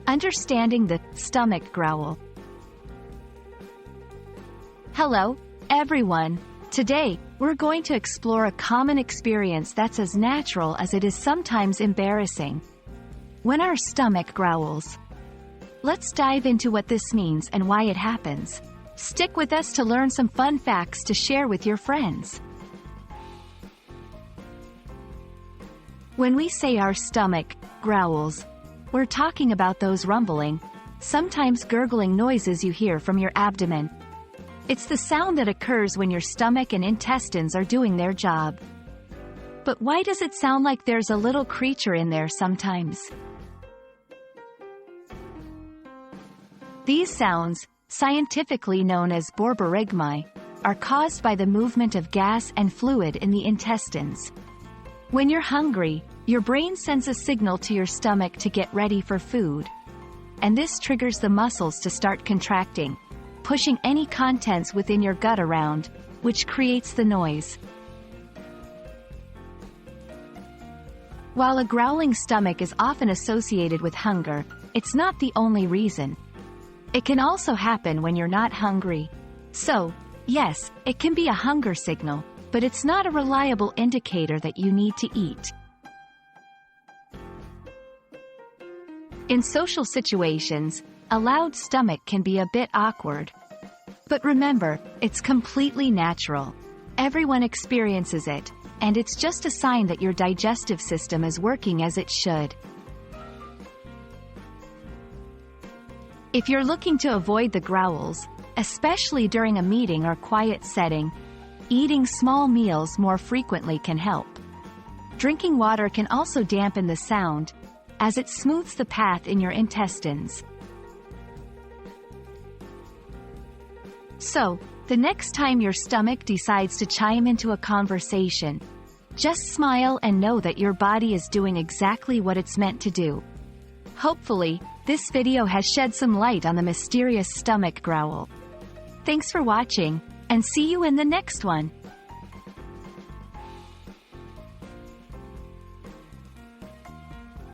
Understanding the stomach growl. Hello, everyone. Today, we're going to explore a common experience that's as natural as it is sometimes embarrassing. When our stomach growls. Let's dive into what this means and why it happens. Stick with us to learn some fun facts to share with your friends. When we say our stomach growls, we're talking about those rumbling, sometimes gurgling noises you hear from your abdomen. It's the sound that occurs when your stomach and intestines are doing their job. But why does it sound like there's a little creature in there sometimes? These sounds, scientifically known as borborygmi, are caused by the movement of gas and fluid in the intestines. When you're hungry, your brain sends a signal to your stomach to get ready for food. And this triggers the muscles to start contracting, pushing any contents within your gut around, which creates the noise. While a growling stomach is often associated with hunger, it's not the only reason. It can also happen when you're not hungry. So, yes, it can be a hunger signal, but it's not a reliable indicator that you need to eat. In social situations, a loud stomach can be a bit awkward. But remember, it's completely natural. Everyone experiences it, and it's just a sign that your digestive system is working as it should. If you're looking to avoid the growls, especially during a meeting or quiet setting, eating small meals more frequently can help. Drinking water can also dampen the sound, as it smooths the path in your intestines. So, the next time your stomach decides to chime into a conversation, just smile and know that your body is doing exactly what it's meant to do. Hopefully, this video has shed some light on the mysterious stomach growl. Thanks for watching, and see you in the next one.